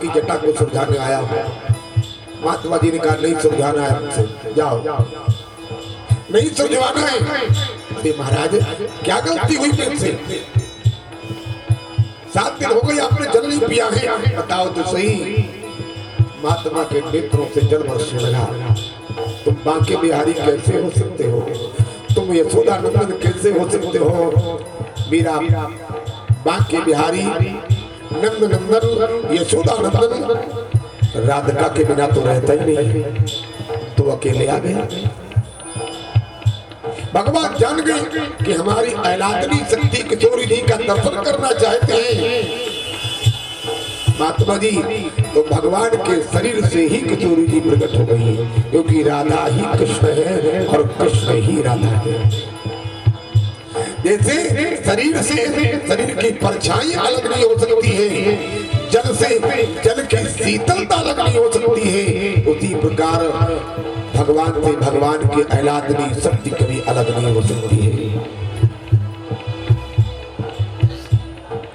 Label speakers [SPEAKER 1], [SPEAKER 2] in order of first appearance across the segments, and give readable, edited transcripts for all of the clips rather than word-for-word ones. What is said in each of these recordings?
[SPEAKER 1] आपकी जटा को सुलझाने आया हूँ। महात्मा जी ने कहा नहीं सुलझाना है हमसे, जाओ नहीं सुलझवाना है। अरे महाराज क्या गलती हुई मुझसे? 7 दिन हो गए आपने जल नहीं पिया है, बताओ तो सही। महात्मा के नेत्रों से जल बरसने लगा। तुम बांके बिहारी कैसे हो सकते हो? तुम यशोदा नंदन कैसे हो सकते हो? मेरा बांके बिहारी नंद नंदन यशोदा नंदन राधिका के बिना तो रहता ही नहीं, तो अकेले आ गए। भगवान जान गए कि हमारी ऐलादनी शक्ति किशोरी जी का दर्शन करना चाहते हैं। महात्मा जी तो भगवान के शरीर से ही किशोरी जी प्रकट हो गई है, क्योंकि राधा ही कृष्ण है और कृष्ण ही राधा है। जैसे शरीर से शरीर की परछाई अलग नहीं हो सकती है, जल से जल की शीतलता अलग नहीं हो सकती है, उसी प्रकार भगवान से भगवान की ऐलादनी शक्ति कभी अलग नहीं हो सकती है।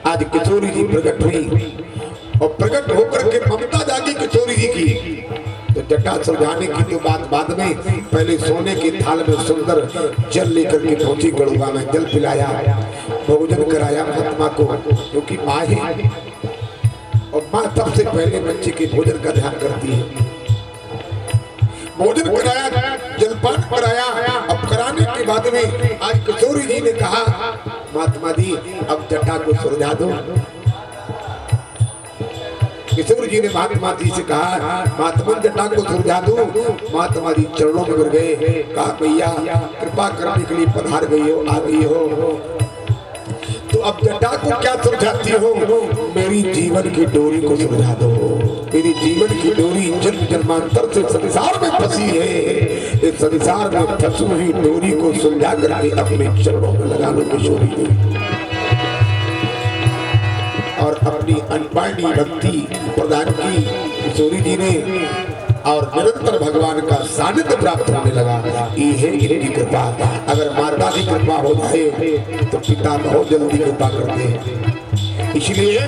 [SPEAKER 1] आज किशोरी जी प्रकट हुई और प्रकट होकर के ममता जागी किशोरी जी की। तो जटा सुलझाने की तो बात बाद में, पहले सोने के थाल में सुंदर जल लेकर के पहुंची, गड़ुआ में जल पिलाया, भोजन कराया महात्मा को, क्योंकि माँ है और माँ सबसे पहले बच्चे के भोजन का ध्यान करती है। भोजन कराया, जलपान कराया। अब कराने के बाद में आज किशोरी जी ने कहा महात्मा जी अब जटा को सुलझा दो। किशोर जी ने महात्मा जी से कहा महात्मा जटा को सुलझा दो। महात्मा जी चरणों में गिर गए, कहा भैया कृपा करने के लिए पधार गई हो, आ गई हो, तो अब जटा को क्या सुलझाती हो? मेरी जीवन की डोरी को सुलझा दो। मेरी जीवन की डोरी जन्म जन्मांतर से संसार में फंसी है, इस संसार में फंसी हुई डोरी को सुलझा करके अपने चरणों में लगा लो किशोरी जी, और अपनी अनपायणी भक्ति प्रदान की किशोरी जी ने, और निरंतर भगवान का सानिध्य प्राप्त होने लगा। ये है इनकी कृपा। अगर माता की कृपा हो जाए तो पिता बहुत जल्दी कृपा करते हैं। इसलिए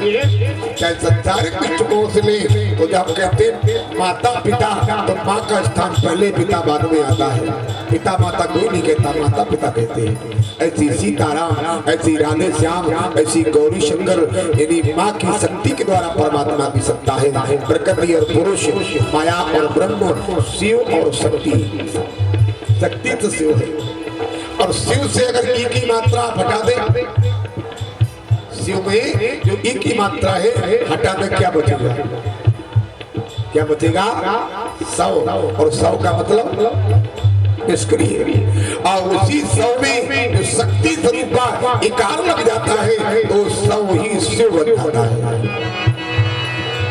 [SPEAKER 1] चाहे संसारिक दृष्टिकोण से ले तो जब कहते हैं माता पिता, तो माँ का स्थान पहले, पिता बाद में आता है। पिता माता कोई नहीं कहता, माता पिता कहते हैं। ऐसी सीताराम, ऐसी राधे श्याम, ऐसी गौरी शंकर, यानी माँ की शक्ति के द्वारा परमात्मा की सत्ता है। प्रकृति और पुरुष, माया और ब्रह्म, शिव और शक्ति। शक्ति तो शिव है, और शिव से अगर ई की मात्रा हटा दे, शिव में जो ई की मात्रा है हटा दे, क्या बचेगा? क्या बचेगा? 100, और 100 का मतलब निष्क्रिय। और उसी 100 में जो शक्ति स्वरूपा इकार लग जाता है तो 100 ही शिव बन जाता है।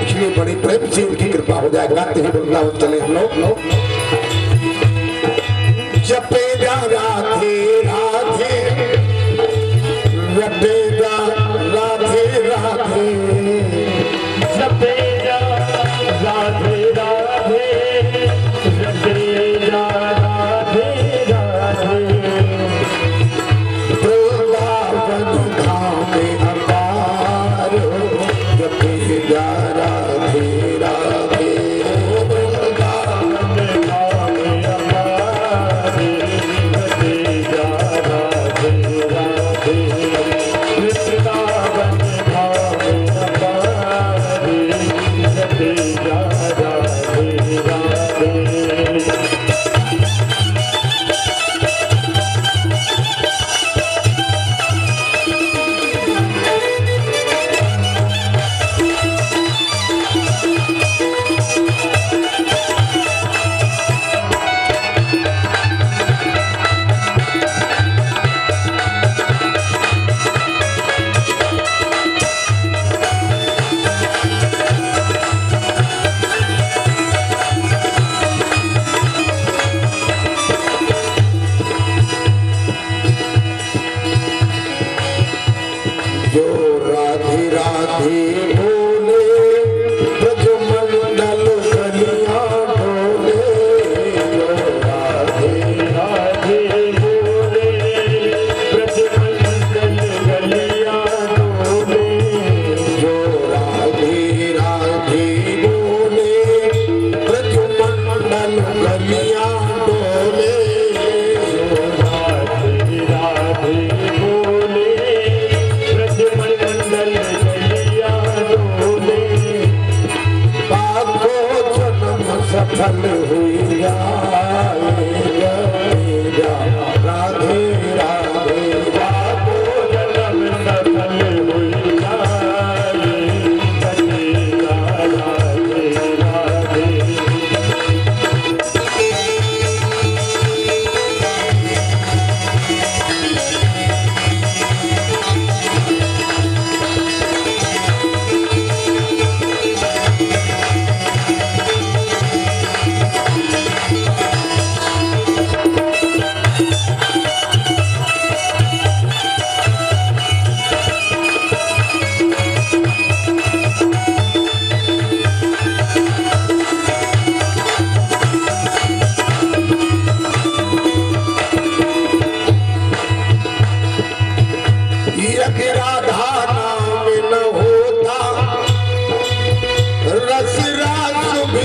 [SPEAKER 1] इसलिए बड़ी प्रेम से उनकी कृपा हो जाए। गाते हैं वृंदावन चले हम लोग। जपेगा राधे राधे, जपेगा राधे राधे,
[SPEAKER 2] जपेगा राधे राधे, जपेगा राधे राधे,
[SPEAKER 1] वृंदावन धाम अपार, जपेगा राधे राधे,
[SPEAKER 2] वृंदावन धाम अपार, जपेगा राधे राधे, वृंदावन धाम अपार,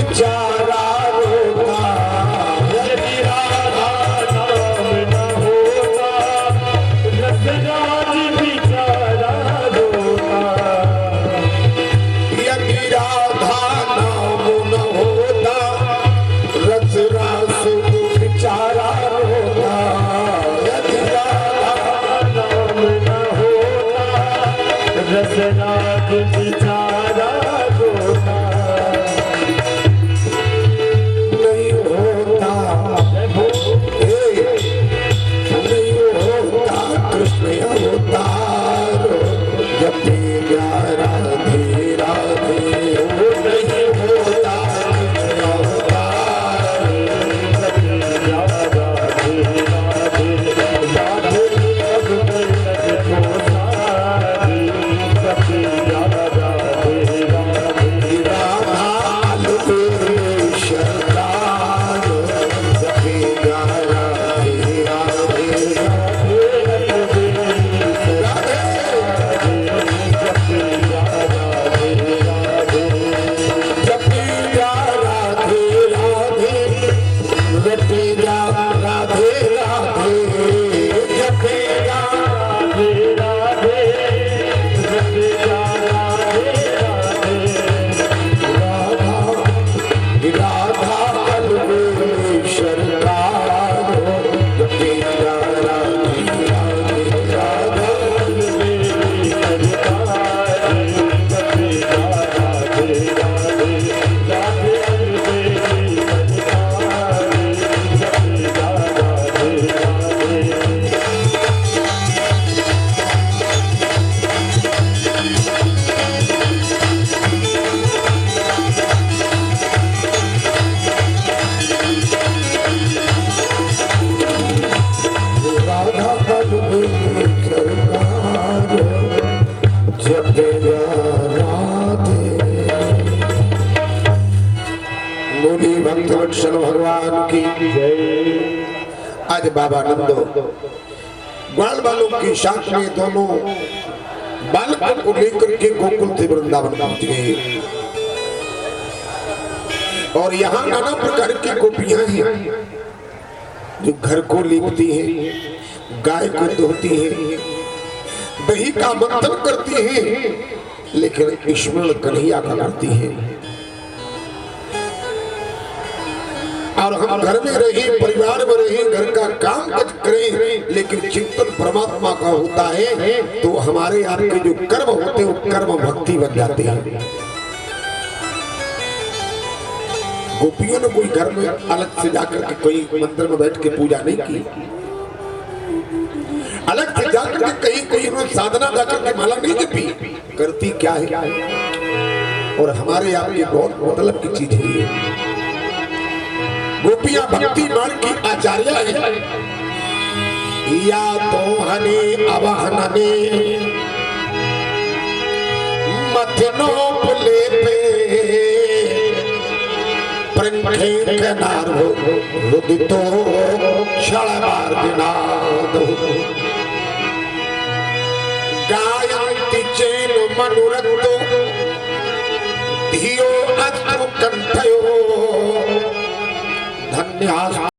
[SPEAKER 1] बिचारा रोता,
[SPEAKER 2] यदि राधा नाम न होता रसराज बेचारा रोता।
[SPEAKER 1] यदि राधा नाम न होता रसरास बिचारा रोता। यदि राधा
[SPEAKER 2] नाम न होता रसराज बेचारा रोता।
[SPEAKER 1] नहीं होता, नहीं होता कृष्ण अवतार जब तेरा राधे राधे। नहीं होता कृष्ण अवतार, भक्तवत्सल भगवान की आज बाबा नंदो ग्वाल बालों के साथ में दोनों बालकों को लेकर के गोकुल से वृंदावन पहुंच गए और यहाँ नाना प्रकार की गोपियां हैं जो घर को लीपती हैं, गाय को धोती हैं, दही का मंथन करती हैं, लेकिन स्मरण कन्हैया का करती हैं। और हम घर में रहे, परिवार में रहे, घर का काम करें, लेकिन चिंतन परमात्मा का होता है तो हमारे आपके जो कर्म होते हैं वो कर्म भक्ति बन जाते हैं। गोपियों ने कोई घर में अलग से जाकर के कोई मंदिर में बैठ के पूजा नहीं की, अलग से जाकर के कहीं कोई उन्होंने साधना जाकर के माला नहीं जपी, करती क्या है। और हमारे आपके बहुत मतलब की चीज है ये, गोपियां भक्ति मार्ग की आचार्य है। या तो हने अवहनने मथनोपले पे प्रंखे कनारो रुदितो क्षण मार्गनादो गायन्ति चेन मनुरक्तो धियो अस्तु कंठयो धन्यास